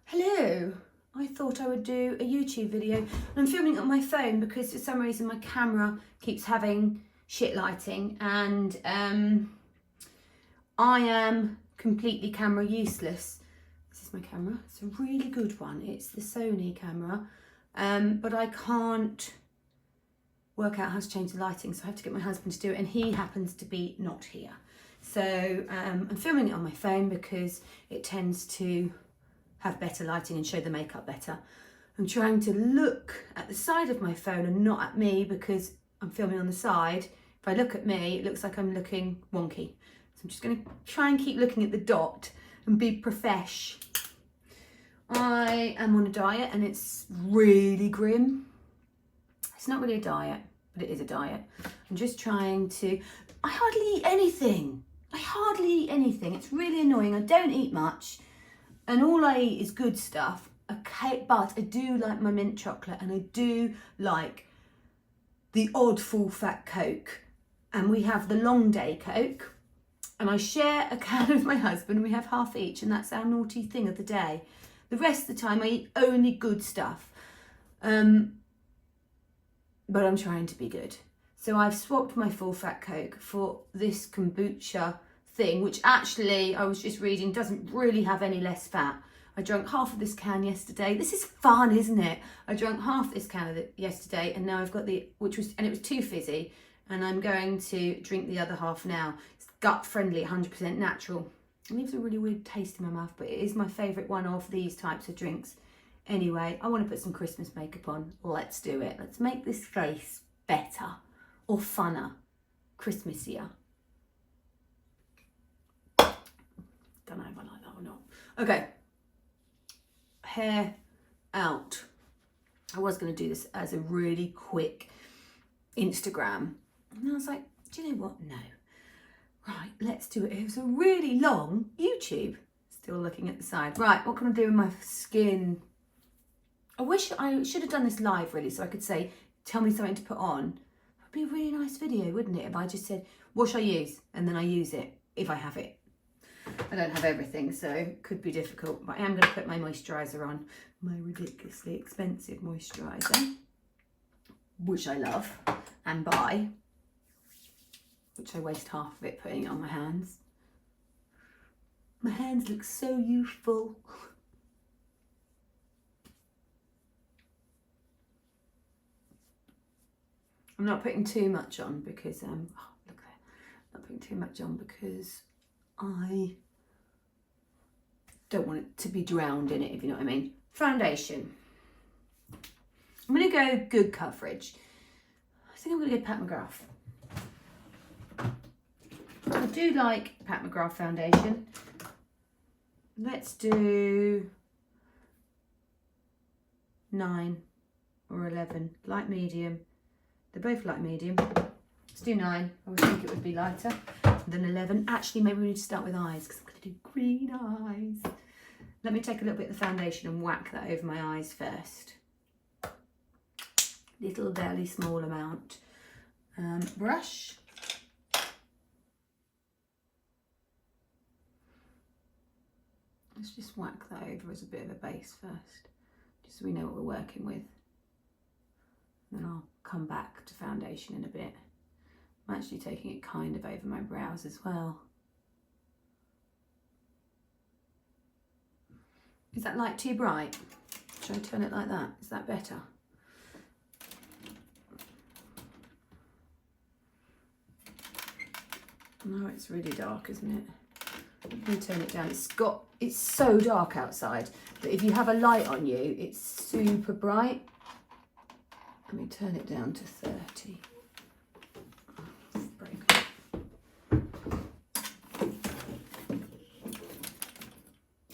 Hello, I thought I would do a YouTube video. I'm filming it on my phone because for some reason my camera keeps having shit lighting and I am completely camera useless. This is my camera, it's a really good one. It's the Sony camera, but I can't work out how to change the lighting, so I have to get my husband to do it, and he happens to be not here. So I'm filming it on my phone because it tends to have better lighting and show the makeup better. I'm trying to look at the side of my phone and not at me because I'm filming on the side. If I look at me, it looks like I'm looking wonky. So I'm just going to try and keep looking at the dot and be profesh. I am on a diet and it's really grim. It's not really a diet, but it is a diet. I'm just trying to... I hardly eat anything. It's really annoying. I don't eat much. And all I eat is good stuff, okay, but I do like my mint chocolate and I do like the odd full fat Coke. And we have the long day Coke and I share a can with my husband. We have half each and that's our naughty thing of the day. The rest of the time I eat only good stuff. But I'm trying to be good. So I've swapped my full fat Coke for this kombucha thing, which actually I was just reading doesn't really have any less fat. I drank half of this can yesterday. This is fun, isn't it? I drank half this can of it yesterday and now I've got it was too fizzy and I'm going to drink the other half now. It's gut friendly, 100% natural. It leaves a really weird taste in my mouth, but it is my favourite one of these types of drinks. Anyway, I want to put some Christmas makeup on. Let's do it. Let's make this face better or funner, Christmassier. Don't know if I like that or not. Okay, hair out. I was going to do this as a really quick Instagram. And I was like, do you know what? No. Right, let's do it. It was a really long YouTube. Still looking at the side. Right, what can I do with my skin? I wish I should have done this live really so I could say, tell me something to put on. It would be a really nice video, wouldn't it? If I just said, what should I use? And then I use it, if I have it. I don't have everything, so it could be difficult, but I am going to put my moisturiser on. My ridiculously expensive moisturiser, which I love and buy, which I waste half of it putting it on my hands. My hands look so youthful. I'm not putting too much on because, oh, look there. I'm not putting too much on because I don't want it to be drowned in it, if you know what I mean. Foundation. I'm going to go good coverage. I think I'm going to go Pat McGrath. I do like Pat McGrath foundation. Let's do 9 or 11. Light medium. They're both light medium. Let's do 9. I would think it would be lighter than 11. Actually, maybe we need to start with eyes because I'm going to do green eyes. Let me take a little bit of the foundation and whack that over my eyes first. Little, barely small amount. Brush. Let's just whack that over as a bit of a base first, just so we know what we're working with. And then I'll come back to foundation in a bit. I'm actually taking it kind of over my brows as well. Is that light too bright? Should I turn it like that? Is that better? No, it's really dark, isn't it? Let me turn it down. It's so dark outside that if you have a light on you, it's super bright. Let me turn it down to 30. Oh, broken. Let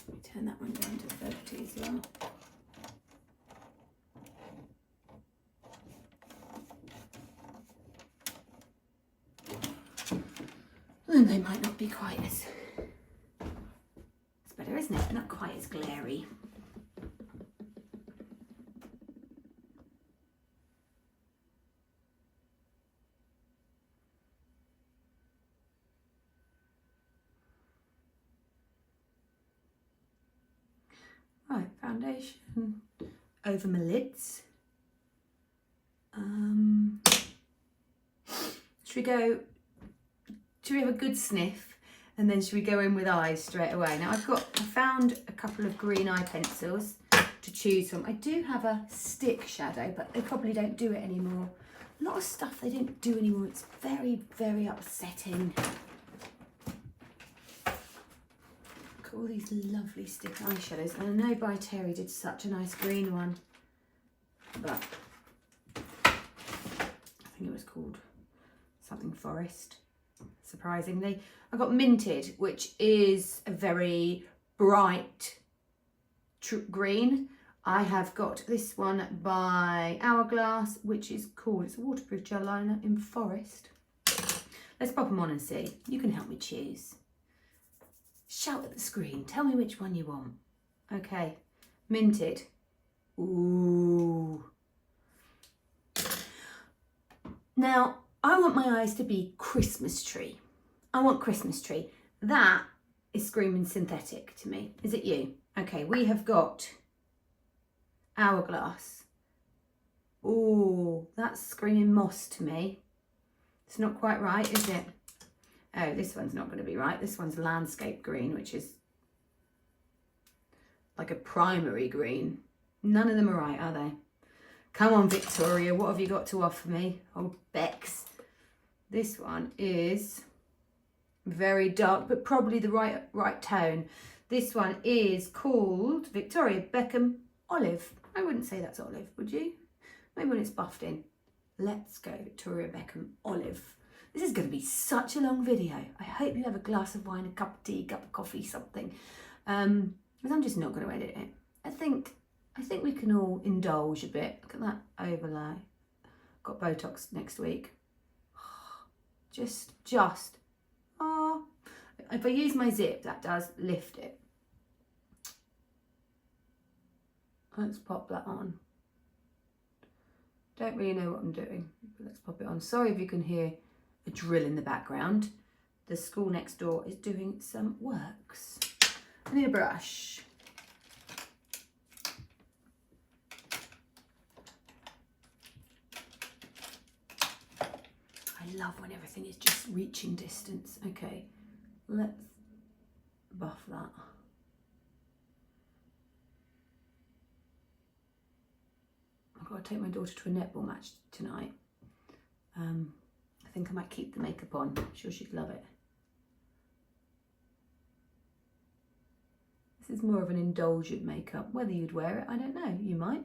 me turn that one down to 30 as well. And they might not be quite as... It's better, isn't it? Not quite as glary. Right, foundation over my lids. Should we have a good sniff and then should we go in with eyes straight away? Now I found a couple of green eye pencils to choose from. I do have a stick shadow, but they probably don't do it anymore. A lot of stuff they don't do anymore. It's very, very upsetting. Look at all these lovely stick eyeshadows. And I know By Terry did such a nice green one, but I think it was called something Forest, surprisingly. I got Minted, which is a very bright green. I have got this one by Hourglass, which is called, it's a waterproof gel liner in Forest. Let's pop them on and see. You can help me choose. Shout at the screen, tell me which one you want. Okay, Minted. Ooh. Now, I want my eyes to be Christmas tree. I want Christmas tree. That is screaming synthetic to me. Is it you? Okay, we have got Hourglass. Ooh, that's screaming moss to me. It's not quite right, is it? Oh, this one's not going to be right. This one's landscape green, which is like a primary green. None of them are right, are they? Come on, Victoria, what have you got to offer me? Oh, Bex. This one is very dark, but probably the right tone. This one is called Victoria Beckham Olive. I wouldn't say that's olive, would you? Maybe when it's buffed in. Let's go Victoria Beckham Olive. This is going to be such a long video. I hope you have a glass of wine, a cup of tea, cup of coffee, something. Because I'm just not going to edit it. I think we can all indulge a bit. Look at that overlay. Got Botox next week. Just. Oh. If I use my zip, that does lift it. Let's pop that on. Don't really know what I'm doing, but let's pop it on. Sorry if you can hear a drill in the background. The school next door is doing some works. I need a brush. I love when everything is just reaching distance. Okay, let's buff that. I've got to take my daughter to a netball match tonight. I think I might keep the makeup on. I'm sure she'd love it. This is more of an indulgent makeup. Whether you'd wear it, I don't know. You might.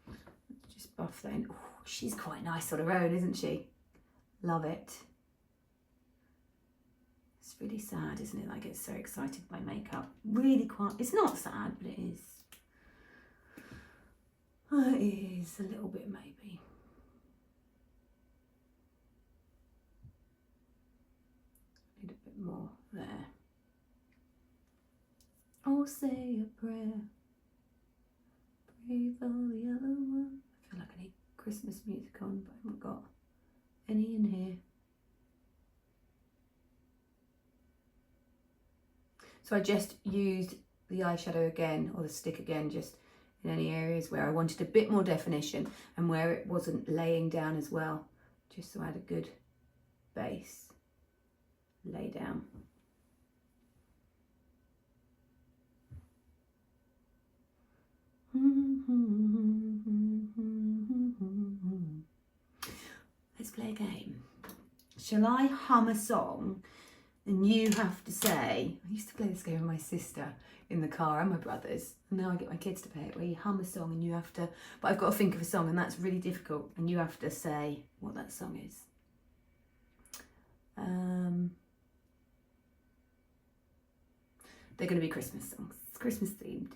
Let's just buff that in. Oh, she's quite nice on her own, isn't she? Love it. It's really sad, isn't it? I get so excited by makeup. Really quite. It's not sad, but it is. It is a little bit, maybe. Need a bit more there. Oh, say a prayer. Pray for the other one. I feel like I need Christmas music on, but I haven't got any in here. So I just used the eyeshadow again, or the stick again, just in any areas where I wanted a bit more definition and where it wasn't laying down as well, just so I had a good base lay down. Let's play a game. Shall I hum a song? And you have to say, I used to play this game with my sister in the car and my brothers, and now I get my kids to play it, where you hum a song and you have to, but I've got to think of a song and that's really difficult, and you have to say what that song is. They're going to be Christmas songs. It's Christmas themed.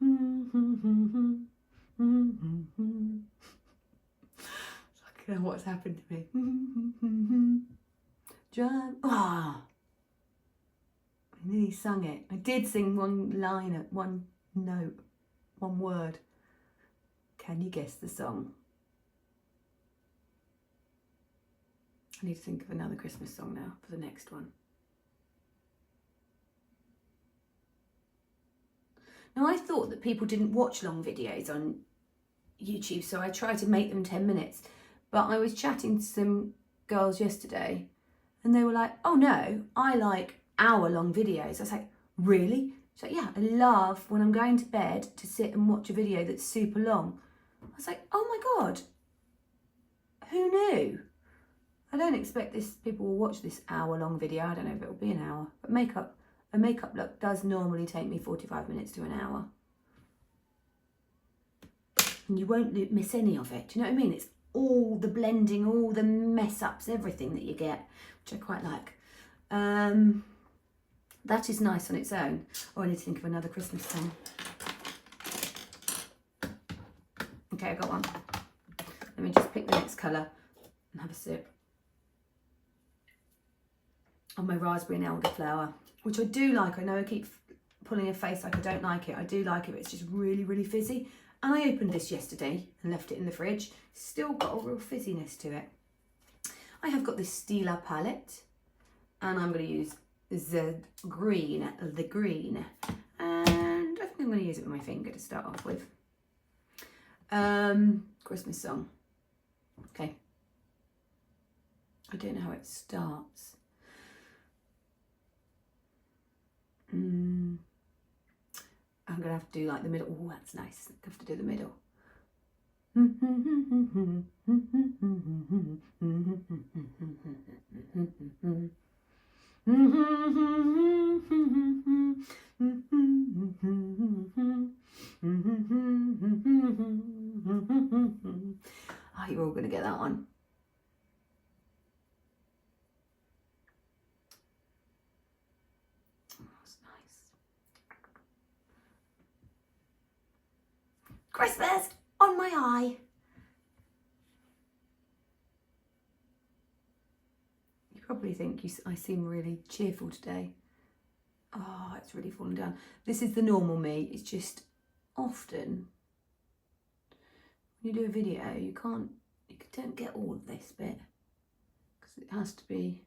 I don't know what's happened to me. Ah, I nearly sung it. I did sing one line at one note, one word. Can you guess the song? I need to think of another Christmas song now for the next one. Now, I thought that people didn't watch long videos on YouTube, so I tried to make them 10 minutes. But I was chatting to some girls yesterday and they were like, oh no, I like hour-long videos. I was like, really? She's like, yeah, I love when I'm going to bed to sit and watch a video that's super long. I was like, oh my God, who knew? I don't expect people will watch this hour-long video. I don't know if it'll be an hour, but a makeup look does normally take me 45 minutes to an hour. And you won't miss any of it. Do you know what I mean? It's all the blending, all the mess ups, everything that you get, which I quite like. That is nice on its own. Oh, I need to think of another Christmas song. Okay, I got one. Let me just pick the next colour and have a sip. On my raspberry and elderflower, which I do like. I know I keep pulling a face like I don't like it. I do like it, but it's just really, really fizzy. And I opened this yesterday and left it in the fridge. Still got a real fizziness to it. I have got this Stila palette and I'm going to use the green. And I think I'm going to use it with my finger to start off with. Christmas song. Okay. I don't know how it starts. I'm going to have to do like the middle. Oh, that's nice. I have to do the middle. Oh, you're all going to get that one. Christmas on my eye. You probably think I seem really cheerful today. Oh, it's really fallen down. This is the normal me. It's just often when you do a video, you don't get all of this bit because it has to be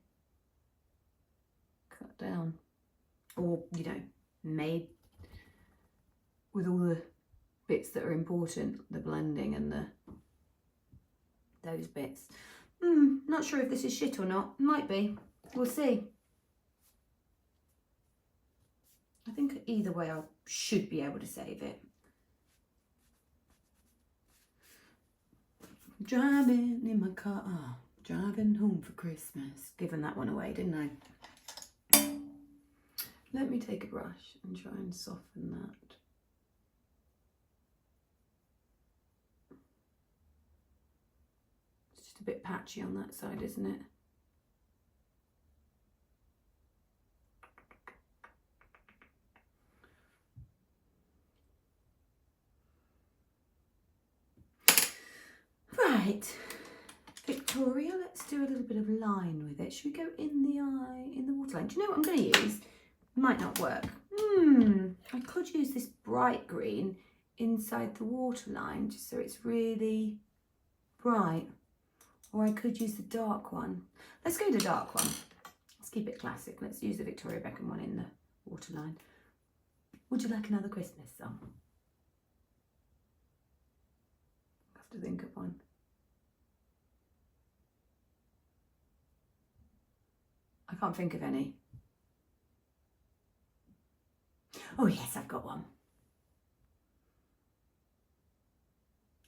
cut down or, you know, made with all the bits that are important, the blending and those bits. Not sure if this is shit or not. Might be. We'll see. I think either way I should be able to save it. Driving in my car, driving home for Christmas. Given that one away, didn't I? Let me take a brush and try and soften that. A bit patchy on that side, isn't it? Right, Victoria, let's do a little bit of line with it. Should we go in the eye, in the waterline? Do you know what I'm going to use? Might not work. I could use this bright green inside the waterline just so it's really bright. Or I could use the dark one. Let's go the dark one. Let's keep it classic. Let's use the Victoria Beckham one in the waterline. Would you like another Christmas song? I have to think of one. I can't think of any. Oh yes, I've got one.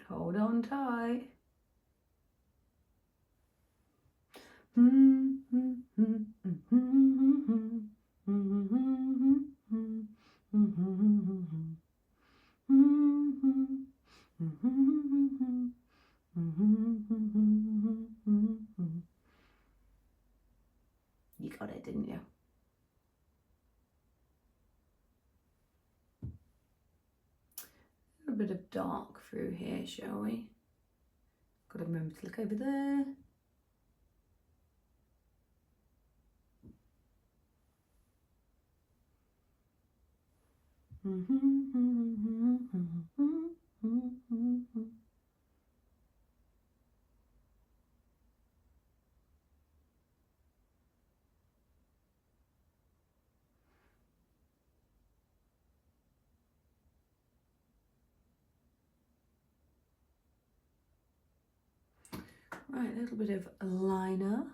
Hold on tight. You got it, didn't you? A bit of dark through here, shall we? Got to remember to look over there. Right, a little bit of liner.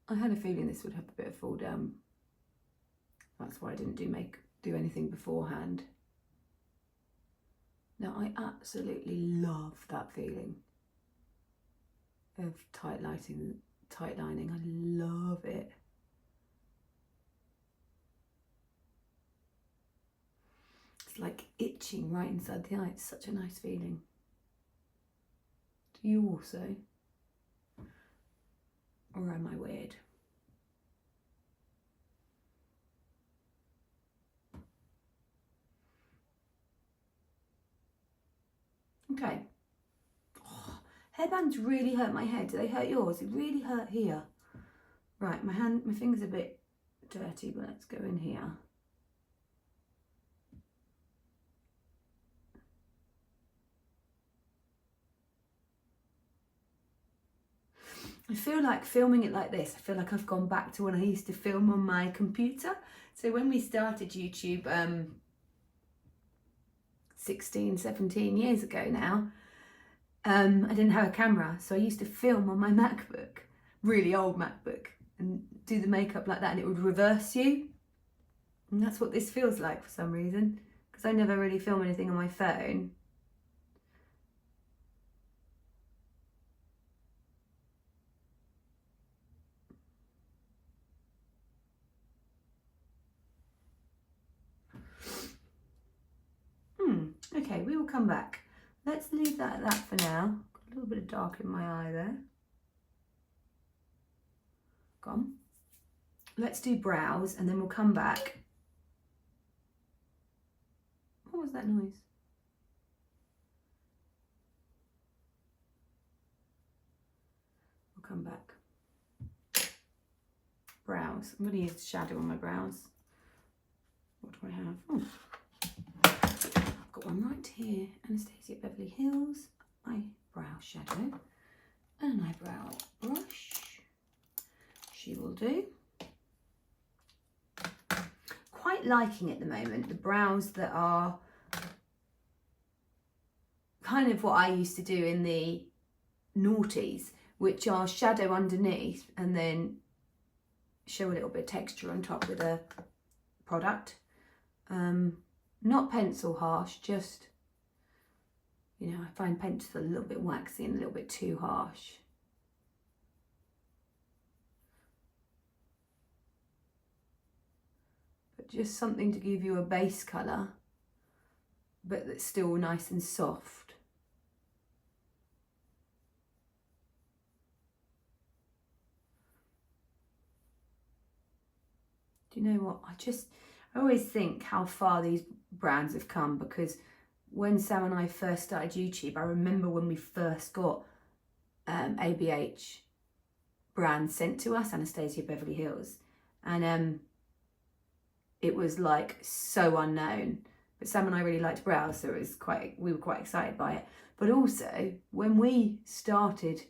I had a feeling this would have a bit of fall down. That's why I didn't do anything beforehand. Now I absolutely love that feeling of tight lining. I love it. It's like itching right inside the eye. It's such a nice feeling. Do you also? Or am I weird? Okay. Oh, hairbands really hurt my head. Do they hurt yours? It really hurt here. Right, my finger's a bit dirty, but let's go in here. I feel like filming it like this, I feel like I've gone back to when I used to film on my computer. So when we started YouTube 16, 17 years ago now, I didn't have a camera. So I used to film on my MacBook, really old MacBook, and do the makeup like that, and it would reverse you. And that's what this feels like for some reason, because I never really film anything on my phone. Okay, we will come back. Let's leave that at that for now. Got a little bit of dark in my eye there. Gone. Let's do brows and then we'll come back. What was that noise? We'll come back. Brows. I'm going to use shadow on my brows. What do I have? Oh. Got one right here, Anastasia Beverly Hills eyebrow shadow, and an eyebrow brush. She will do. Quite liking at the moment the brows that are kind of what I used to do in the noughties, which are shadow underneath and then show a little bit of texture on top with a product. Not pencil harsh, just, you know, I find pencil a little bit waxy and a little bit too harsh. But just something to give you a base colour, but that's still nice and soft. Do you know what? I always think how far these brands have come, because when Sam and I first started YouTube, I remember when we first got ABH brands sent to us, Anastasia Beverly Hills, and it was like so unknown. But Sam and I really liked brows, so we were quite excited by it. But also when we started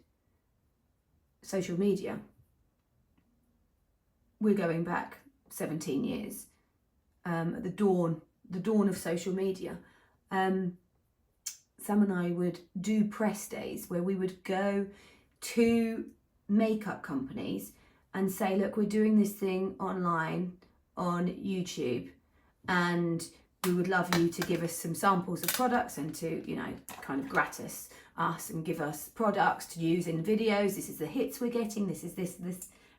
social media, we're going back 17 years. At the dawn of social media, Sam and I would do press days where we would go to makeup companies and say, look, we're doing this thing online on YouTube and we would love you to give us some samples of products and to, you know, kind of gratis us and give us products to use in videos. This is the hits we're getting, this is this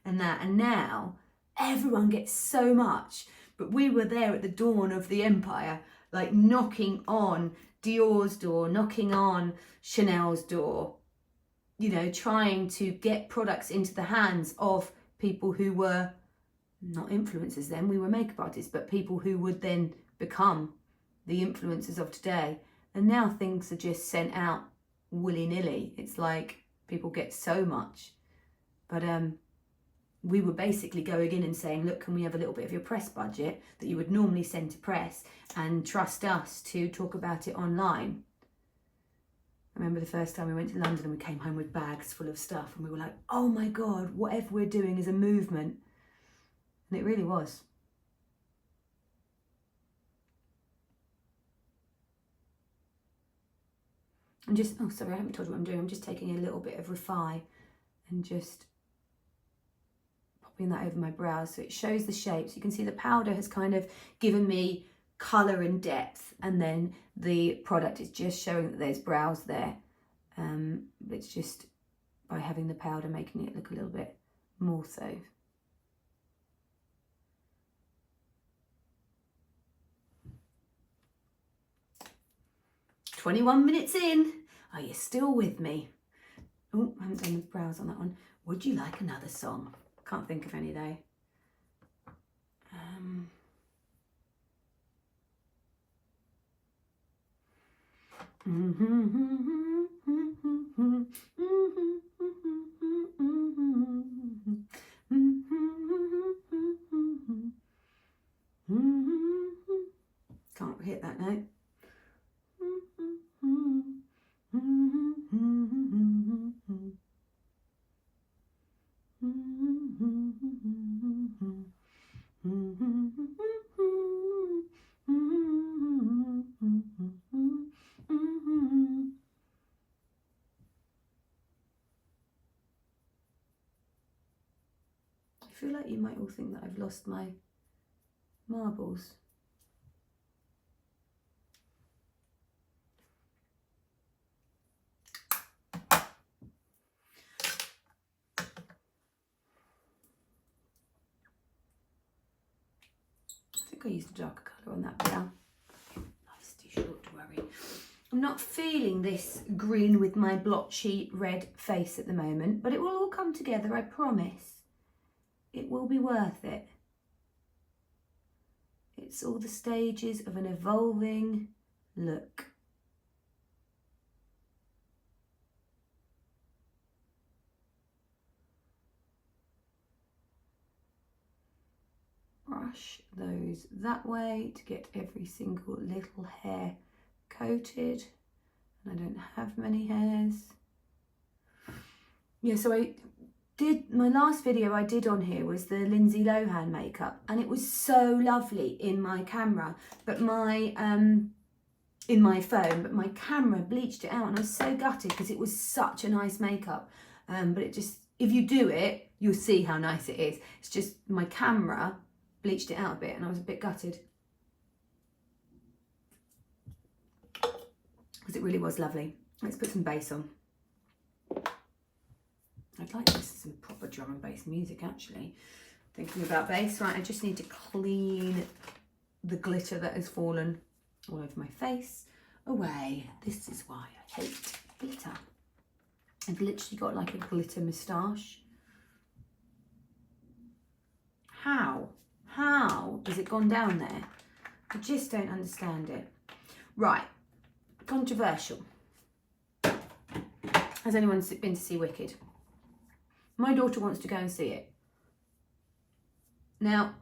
and that. And now everyone gets so much. But we were there at the dawn of the empire, like knocking on Dior's door, knocking on Chanel's door, you know, trying to get products into the hands of people who were not influencers then, we were makeup artists, but people who would then become the influencers of today. And now things are just sent out willy-nilly. It's like people get so much. But we were basically going in and saying, look, can we have a little bit of your press budget that you would normally send to press and trust us to talk about it online? I remember the first time we went to London and we came home with bags full of stuff and we were like, oh my God, whatever we're doing is a movement. And it really was. I'm just, oh sorry, I haven't told you what I'm doing. I'm just taking a little bit of Refi and just popping that over my brows so it shows the shape. So you can see the powder has kind of given me colour and depth, and then the product is just showing that there's brows there. It's just by having the powder making it look a little bit more so. "21 minutes in. Are you still with me?" Oh, I haven't done the brows on that one. Would you like another song? Can't think of any though. Can't hit that note. I feel like you might all think that I've lost my marbles. I think I used a darker colour on that brow. Life's too short to worry. I'm not feeling this green with my blotchy red face at the moment, but it will all come together, I promise. It will be worth it. It's all the stages of an evolving look. Brush those that way to get every single little hair coated. And I don't have many hairs. Yeah, so I did, my last video I did on here was the Lindsay Lohan makeup, and it was so lovely in my camera, but my in my phone, but my camera bleached it out and I was so gutted because it was such a nice makeup. But it just, if you do it, you'll see how nice it is. It's just my camera bleached it out a bit and I was a bit gutted. Because it really was lovely. Let's put some bass on. I'd like to listen to some proper drum and bass music actually. Thinking about bass, right, I just need to clean the glitter that has fallen all over my face away. This is why I hate glitter. I've literally got like a glitter moustache. How has it gone down there? I just don't understand it. Right, controversial. Has anyone been to see Wicked? My daughter wants to go and see it. Now,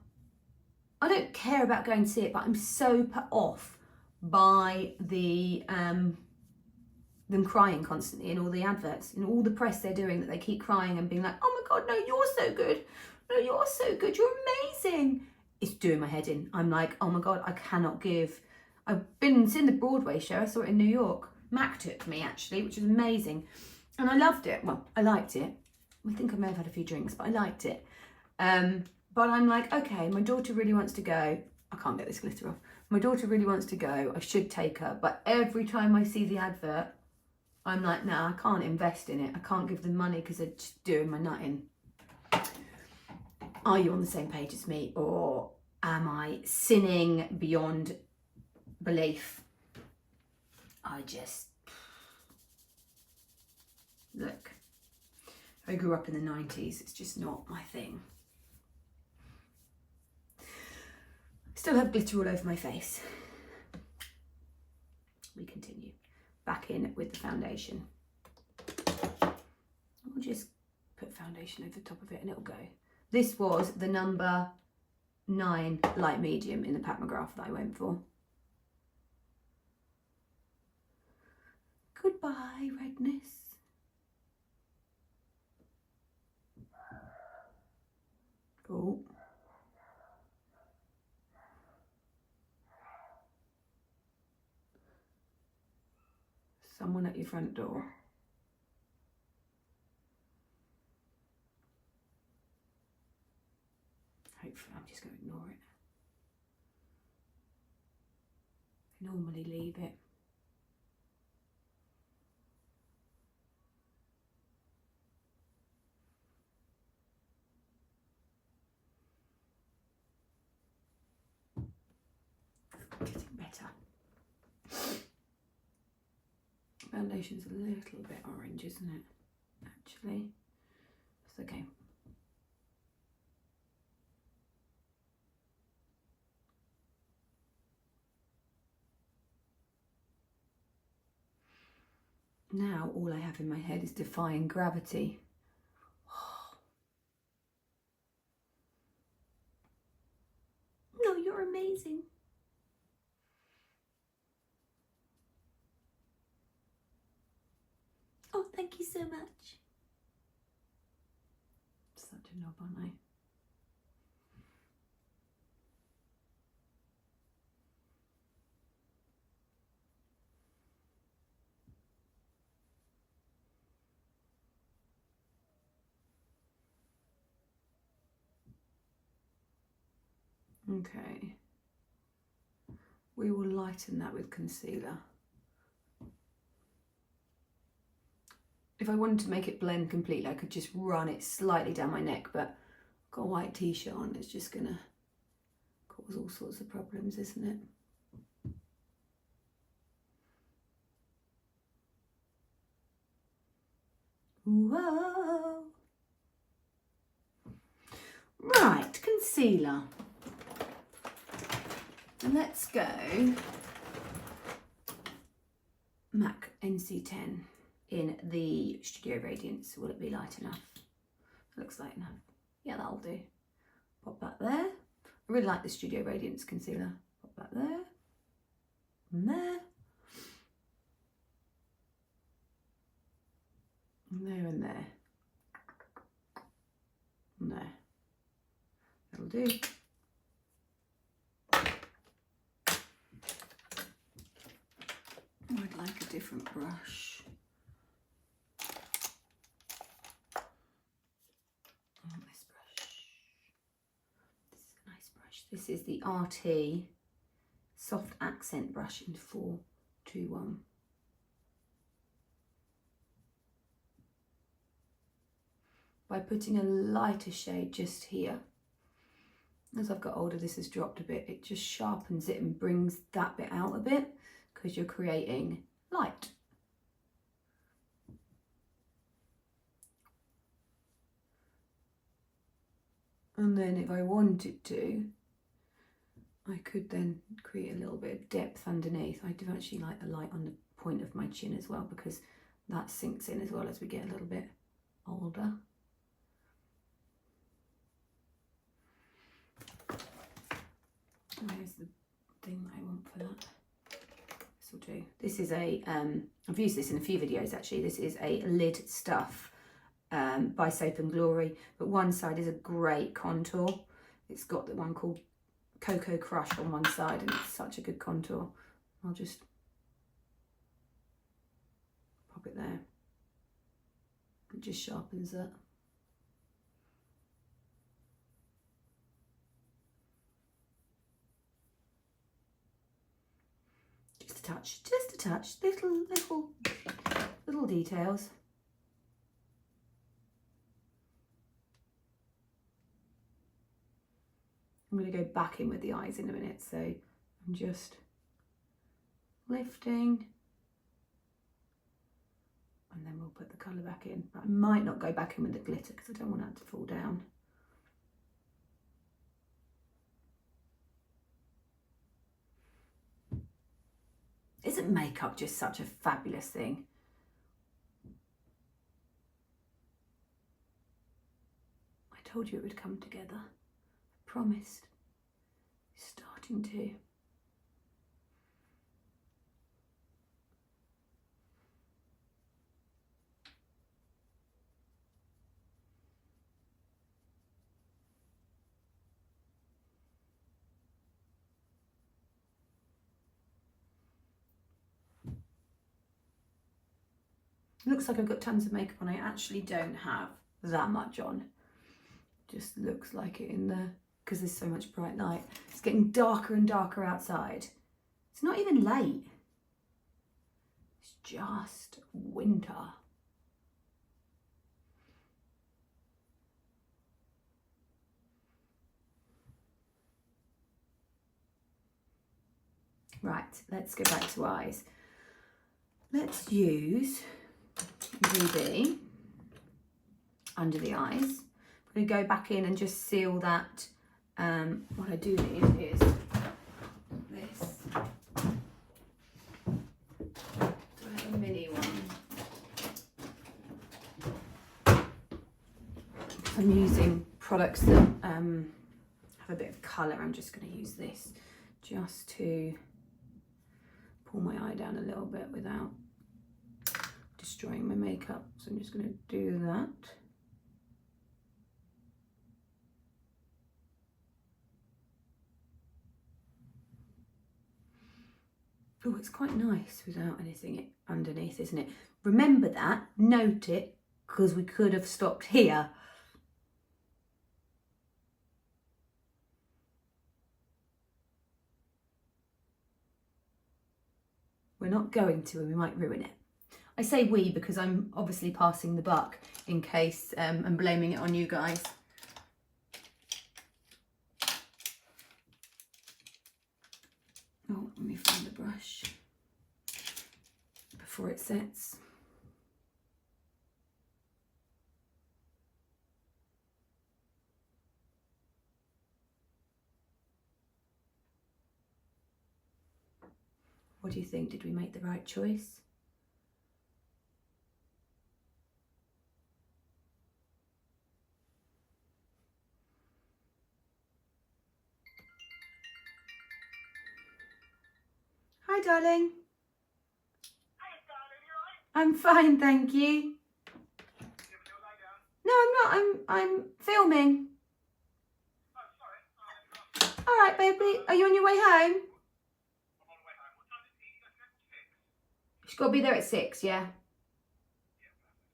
I don't care about going to see it, but I'm so put off by the them crying constantly in all the adverts, in all the press they're doing, that they keep crying and being like, oh my God, no, you're so good. No, you're so good. You're amazing. It's doing my head in. I'm like, oh my God, I cannot give. I've been seeing the Broadway show. I saw it in New York. Mac took me actually, which was amazing. And I loved it. Well, I liked it. I think I may have had a few drinks, but I liked it. But I'm like, okay, my daughter really wants to go. I can't get this glitter off. My daughter really wants to go. I should take her. But every time I see the advert, I'm like, nah, I can't invest in it. I can't give them money because they're just doing my nutting. Are you on the same page as me, or am I sinning beyond belief? I just, look, I grew up in the 90s. It's just not my thing. Still have glitter all over my face. We continue. Back in with the foundation. We'll just put foundation over the top of it and it'll go. This was the number 9 light medium in the Pat McGrath that I went for. Goodbye, redness. Oh. Someone at your front door. Hopefully, I'm just going to ignore it. I normally leave it. Getting better. Foundation's a little bit orange, isn't it? Actually, it's okay. Now all I have in my head is defying gravity. No, you're amazing. Oh, thank you so much. Such a knob, aren't I? Okay. We will lighten that with concealer. If I wanted to make it blend completely, I could just run it slightly down my neck, but I've got a white t-shirt on, it's just gonna cause all sorts of problems, isn't it? Whoa! Right, concealer. And let's go MAC NC10 in the Studio Radiance. Will it be light enough? Looks light enough. Yeah, that'll do. Pop that there. I really like the Studio Radiance concealer. Pop that there. And there. And there and there. And there. That'll do. I'd like a different brush. This brush. This is a nice brush. This is the RT Soft Accent brush in 421. By putting a lighter shade just here. As I've got older, this has dropped a bit. It just sharpens it and brings that bit out a bit because you're creating light. And then if I wanted to, I could then create a little bit of depth underneath. I do actually like the light on the point of my chin as well because that sinks in as well as we get a little bit older. Where's the thing that I want for that? This will do. This is a, I've used this in a few videos actually. This is a lid stuff by Soap and Glory, but one side is a great contour. It's got the one called Cocoa Crush on one side and it's such a good contour. I'll just pop it there. It just sharpens it. Just a touch, little details. I'm going to go back in with the eyes in a minute, so I'm just lifting and then we'll put the colour back in. But I might not go back in with the glitter because I don't want that to fall down. Isn't makeup just such a fabulous thing? I told you it would come together. I promised. It's starting to. Looks like I've got tons of makeup on. I actually don't have that much on. Just looks like it in the, because there's so much bright light. It's getting darker and darker outside. It's not even late. It's just winter. Right, let's go back to eyes. Let's use VB under the eyes. I'm going to go back in and just seal that. What I do need is this. Do I have a mini one? I'm using products that have a bit of colour. I'm just going to use this just to pull my eye down a little bit without destroying my makeup. So I'm just going to do that. Oh, it's quite nice without anything underneath, isn't it? Remember that, note it, because we could have stopped here. We're not going to, and we might ruin it. I say we because I'm obviously passing the buck in case I'm blaming it on you guys. Oh, let me find the brush before it sets. What do you think? Did we make the right choice? Hi, darling. Hi, darling. You alright? I'm fine, thank you. No, I'm not. I'm filming. Oh, sorry. All right, baby. Are you on your way home? I'm on the way home. What time did you go to 6? She's got to be there at 6, yeah. Yeah,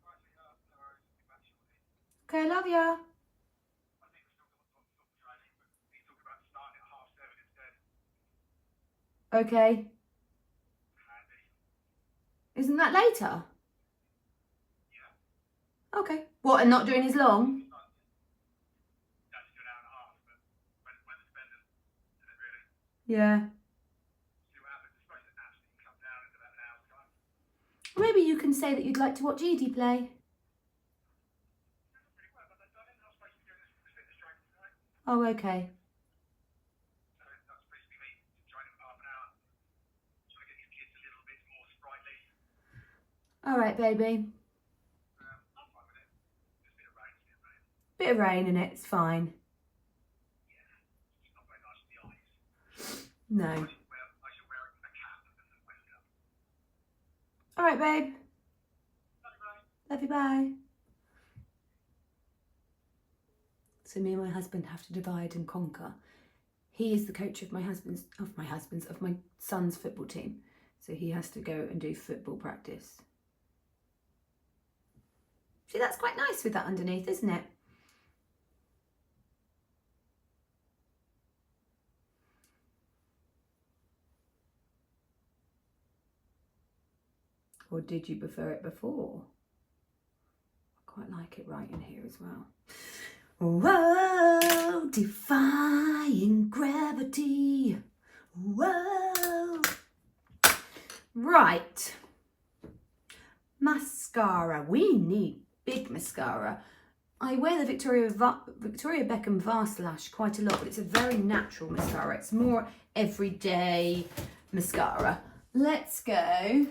perfect. Right, so no worries. I'll be back shortly. Okay, love ya. I think we're still got on training, but he's talking about starting at 7:30 instead. Okay. Handy. Isn't that later? Yeah. Okay. What, and not doing as long? Yeah, just do an hour and a half, but when the spending, is it really? Yeah. See what happens. I suppose it actually can come down in about an hour's time. Maybe you can say that you'd like to watch Edie play. Yeah, not pretty well, but then, darling, I was supposed to be doing this fitness training tonight. Oh, okay. So that's supposed to be me training for half an hour. Trying to get these kids a little bit more sprightly. All right, baby. I'm fine with it. Just a bit of rain, just a bit of rain. Bit of rain in it. It's fine. Yeah, it's not very nice for the eyes. No. I should wear a cap and a waistcoat. All right, babe. Love Love you. you, bye. Bye. So me and my husband have to divide and conquer. He is the coach of my son's football team. So he has to go and do football practice. See, that's quite nice with that underneath, isn't it? Or did you prefer it before? I quite like it right in here as well. Whoa, defying gravity. Whoa. Right. Mascara. We need big mascara. I wear the Victoria Beckham Vast Lash quite a lot, but it's a very natural mascara. It's more everyday mascara. let's go.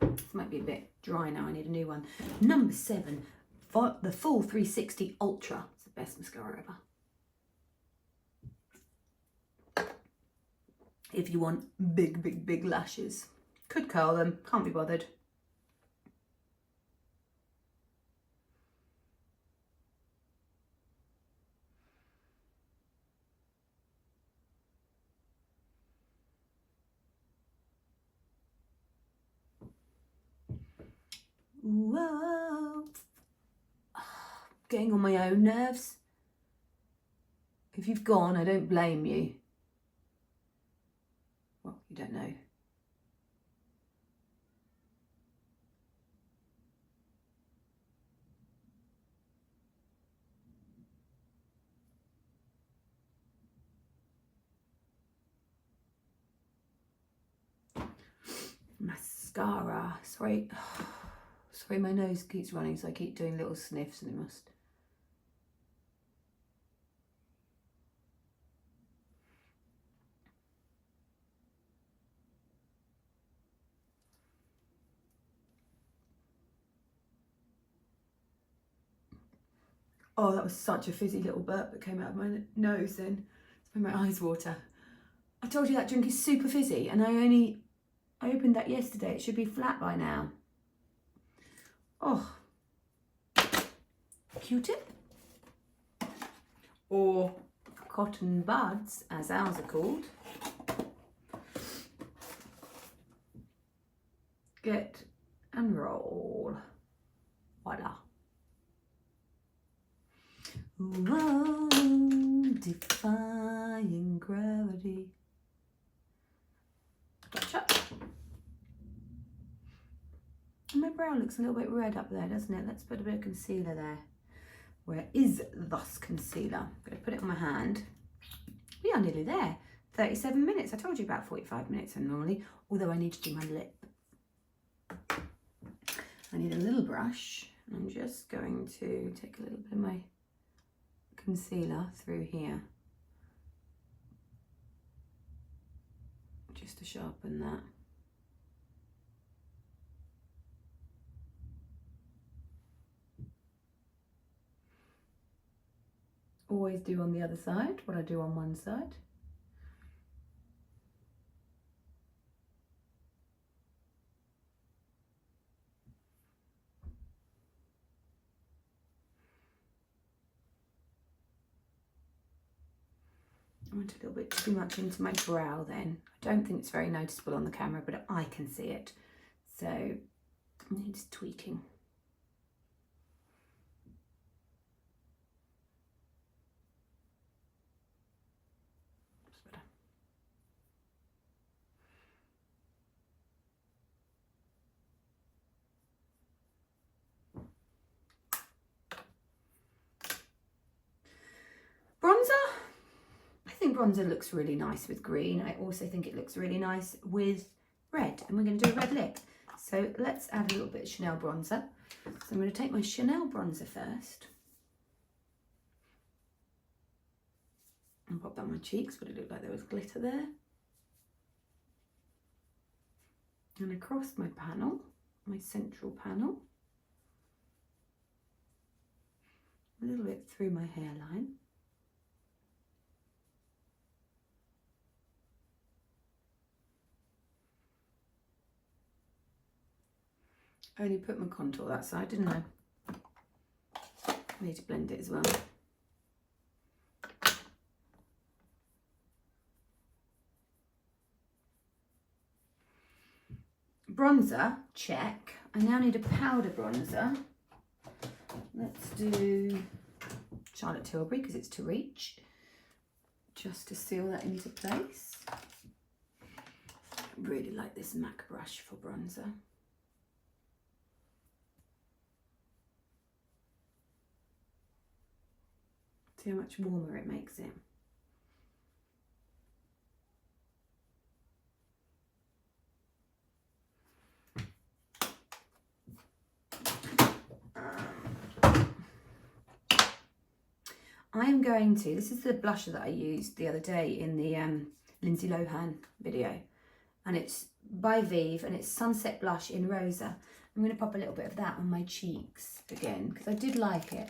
This might be a bit dry now, I need a new one. Number 7, for the Full 360 Ultra. It's the best mascara ever. If you want big lashes. Could curl them, can't be bothered. Whoa. Getting on my own nerves. If you've gone, I don't blame you. Well, you don't know. Mascara. Sorry. Sorry, my nose keeps running, so I keep doing little sniffs and it must. Oh, that was such a fizzy little burp that came out of my nose then. It's made my eyes water. I told you that drink is super fizzy and I opened that yesterday. It should be flat by now. Oh. Q-tip. Or cotton buds, as ours are called. Get and roll. Voila. Whoa, defying gravity. Gotcha. My brow looks a little bit red up there, doesn't it? Let's put a bit of concealer there. Where is this concealer? I'm going to put it on my hand. We are nearly there. 37 minutes. I told you about 45 minutes normally, although I need to do my lip. I need a little brush. I'm just going to take a little bit of my concealer through here. Just to sharpen that. Always do on the other side what I do on one side. I went a little bit too much into my brow then. I don't think it's very noticeable on the camera, but I can see it. So it needs tweaking. Bronzer. I think bronzer looks really nice with green. I also think it looks really nice with red, and we're going to do a red lip. So let's add a little bit of Chanel bronzer. So I'm going to take my Chanel bronzer first and pop that on my cheeks, but it looked like there was glitter there. And across my panel, my central panel, a little bit through my hairline. I only put my contour that side, didn't I? I need to blend it as well. Bronzer, check. I now need a powder bronzer. Let's do Charlotte Tilbury because it's to reach. Just to seal that into place. I really like this MAC brush for bronzer. See how much warmer it makes it. I am going to, this is the blusher that I used the other day in the Lindsay Lohan video. And it's by Vive, and it's Sunset Blush in Rosa. I'm going to pop a little bit of that on my cheeks again, because I did like it.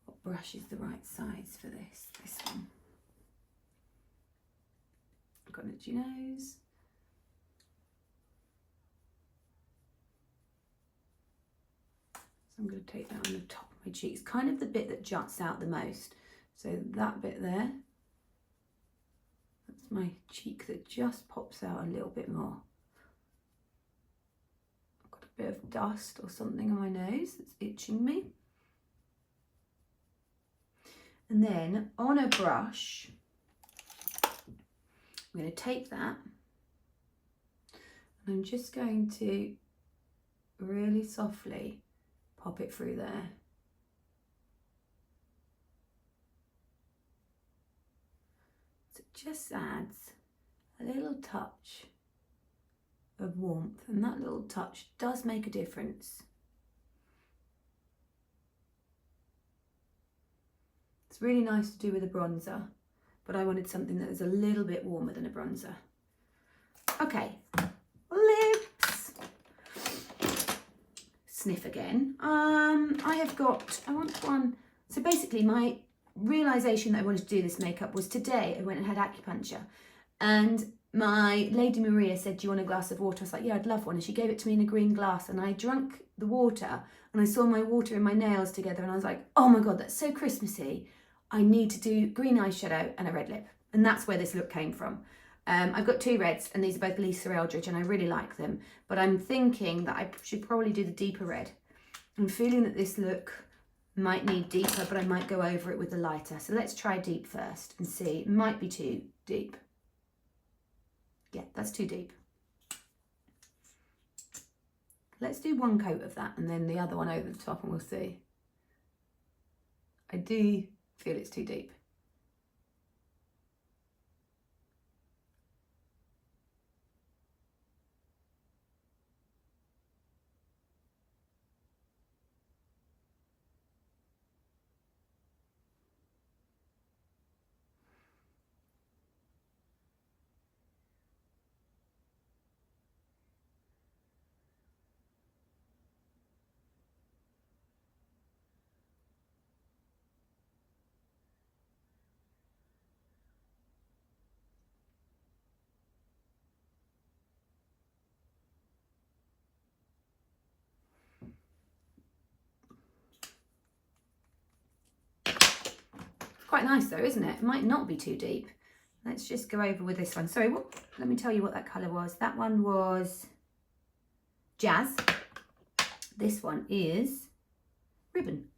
What brush is the right size for this? This one. I've got an itchy nose. So I'm going to take that on the top of my cheeks, kind of the bit that juts out the most. So that bit there. That's my cheek that just pops out a little bit more. I've got a bit of dust or something on my nose that's itching me. And then on a brush, I'm going to take that and I'm just going to really softly pop it through there. So it just adds a little touch of warmth, and that little touch does make a difference. It's really nice to do with a bronzer, but I wanted something that was a little bit warmer than a bronzer. Okay, lips. Sniff again. I want one. So basically my realisation that I wanted to do this makeup was today I went and had acupuncture, and my Lady Maria said, do you want a glass of water? I was like, yeah, I'd love one. And she gave it to me in a green glass, and I drank the water and I saw my water and my nails together, and I was like, oh my God, that's so Christmassy. I need to do green eyeshadow and a red lip. And that's where this look came from. I've got two reds, and these are both Lisa Eldridge, and I really like them. But I'm thinking that I should probably do the deeper red. I'm feeling that this look might need deeper, but I might go over it with the lighter. So let's try deep first and see. It might be too deep. Yeah, that's too deep. Let's do one coat of that and then the other one over the top, and we'll see. I do feel it's too deep. Quite nice though, isn't it? It might not be too deep. Let's just go over with this one. Sorry, let me tell you what that colour was. That one was Jazz. This one is Ribbon.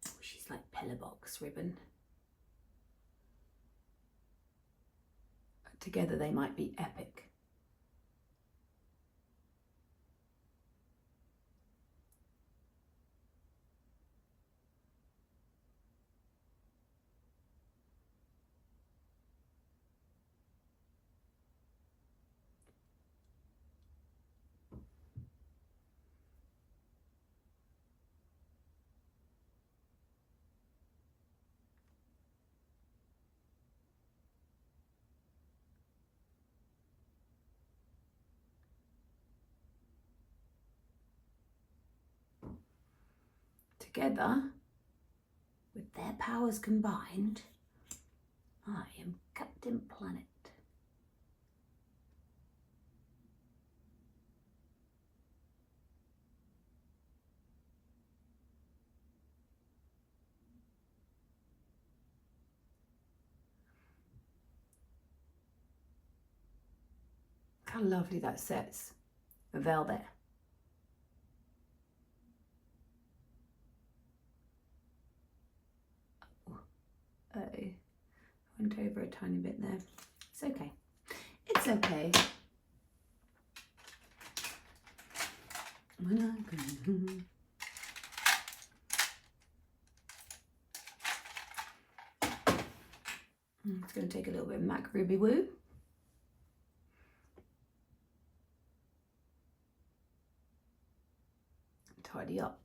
Oh, she's like pillar box ribbon. Together they might be epic. Together, with their powers combined, I am Captain Planet. How lovely that sets. Velvet. I went over a tiny bit there. It's okay. It's okay. It's going to take a little bit of MAC Ruby Woo. Tidy up.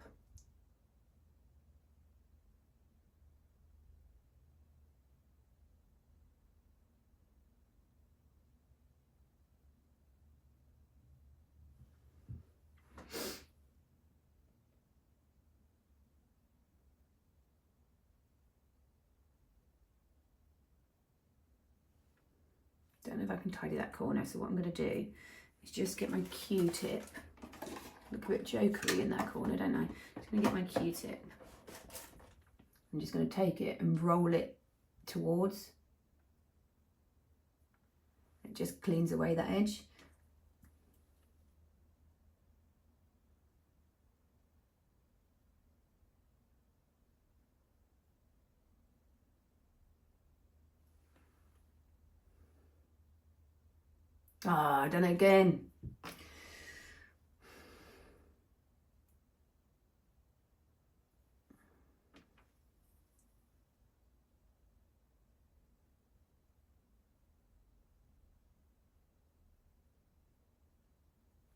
don't know if I can tidy that corner, so what I'm going to do is just get my Q-tip. Look a bit jokery in that corner, don't I? Just going to get my Q-tip. I'm just going to take it and roll it towards. It just cleans away that edge. Ah, I've done it again.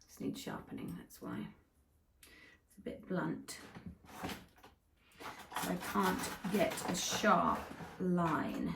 Just need sharpening, that's why. It's a bit blunt. So I can't get a sharp line.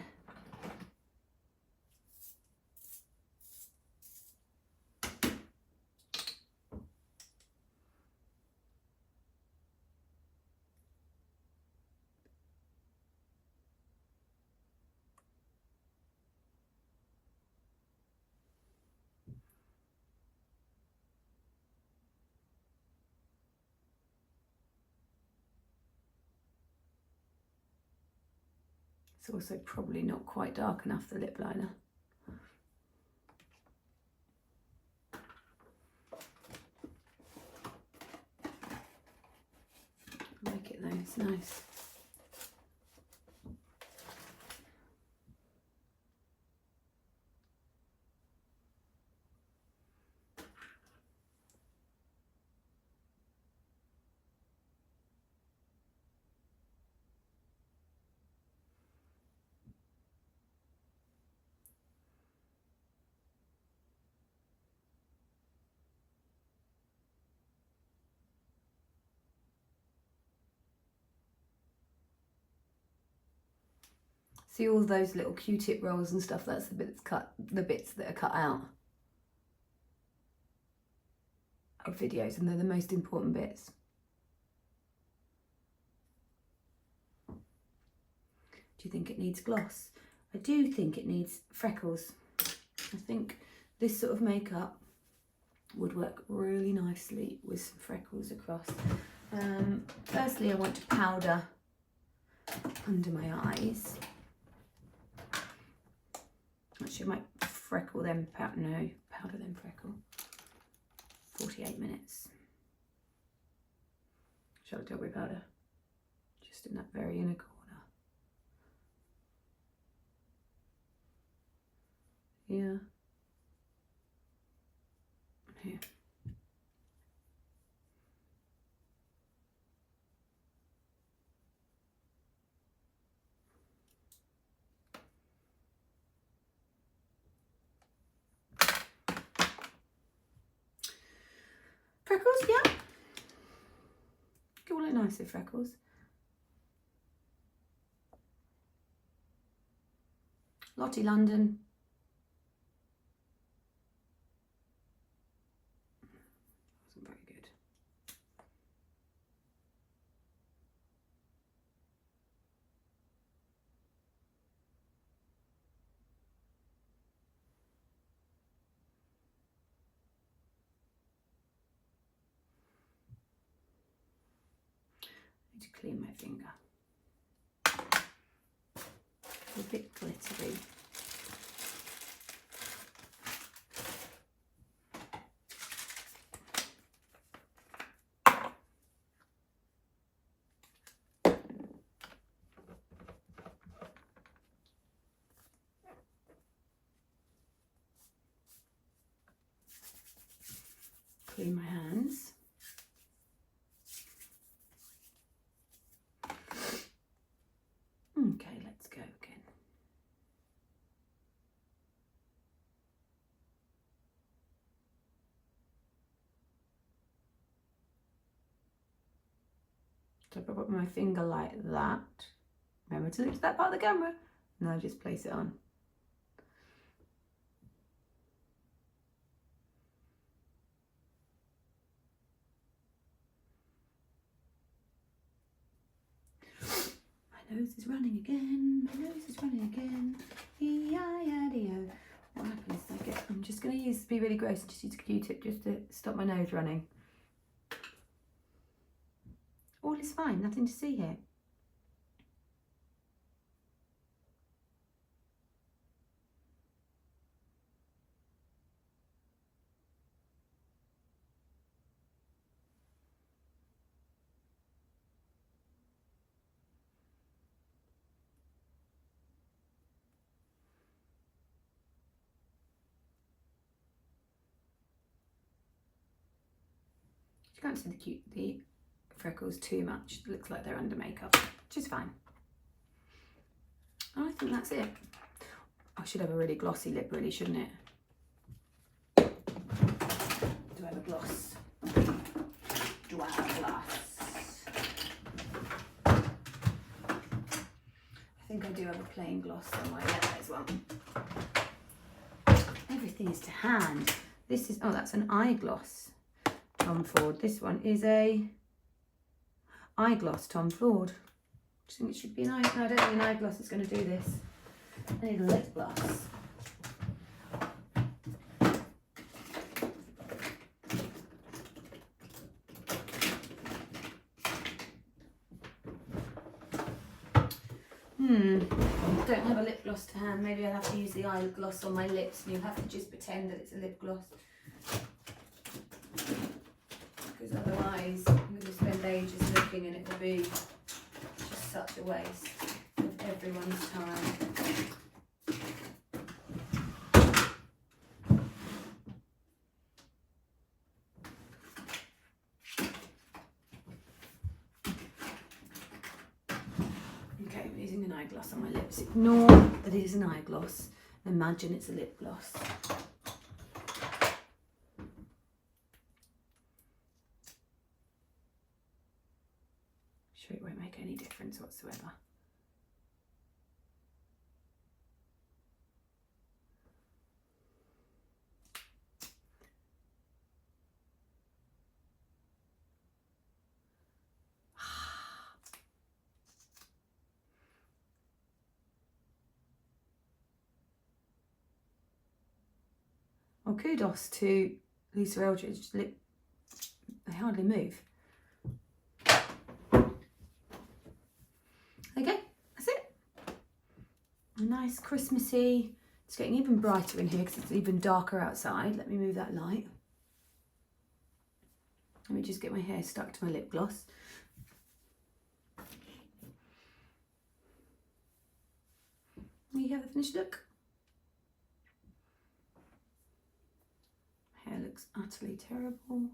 It's also probably not quite dark enough, the lip liner. I like it though, it's nice. See all those little Q-tip rolls and stuff, that's the bits cut, the bits that are cut out of videos, and they're the most important bits. Do you think it needs gloss? I do think it needs freckles. I think this sort of makeup would work really nicely with some freckles across. Firstly, I want to powder under my eyes. Actually, I might freckle them, powder them freckle. 48 minutes. Charlotte Tilbury powder. Just in that very inner corner. Here. And here. Freckles, yeah. All look nice with freckles. Lottie London. Wasn't very good. I need to clean my finger. It's a bit glittery. Clean my hands. Okay, let's go again. So if I put my finger like that, remember to look to that part of the camera, and I just place it on. My nose is running again, my nose is running again. E-I-I-D-O. What happens would be really gross and just use a Q-tip just to stop my nose running. All is fine, nothing to see here. You can't see the freckles too much. It looks like they're under makeup, which is fine. I think that's it. I should have a really glossy lip, really, shouldn't it? Do I have a gloss? Do I have a gloss? I think I do have a plain gloss somewhere. Yeah, there's one. Everything is to hand. This is, oh, that's an eye gloss. Tom Ford. This one is a eye gloss Tom Ford. I think it should be an eye. No, I don't think an eye gloss is going to do this. I need a lip gloss. Don't have a lip gloss to hand. Maybe I'll have to use the eye gloss on my lips and you'll have to just pretend that it's a lip gloss. Because otherwise I'm going to spend ages looking and it will be just such a waste of everyone's time. Okay, I'm using an eye gloss on my lips. Ignore that it is an eye gloss. Imagine it's a lip gloss. Sure, it won't make any difference whatsoever. Well, kudos to Lisa Eldridge. They hardly move. Okay, that's it. A nice Christmassy. It's getting even brighter in here because it's even darker outside. Let me move that light. Let me just get my hair stuck to my lip gloss. There you have the finished look. Hair looks utterly terrible.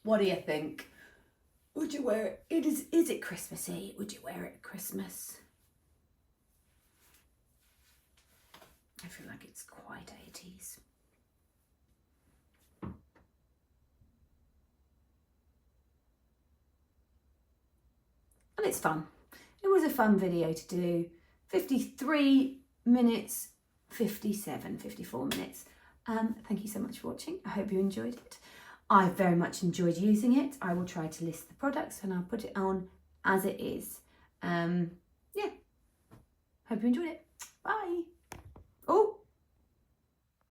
What do you think? Would you wear it? Is it Christmassy? Would you wear it at Christmas? I feel like it's quite 80s. And it's fun. It was a fun video to do. 53 minutes, 54 minutes. Thank you so much for watching. I hope you enjoyed it. I very much enjoyed using it. I will try to list the products and I'll put it on as it is. Yeah, hope you enjoyed it. Bye.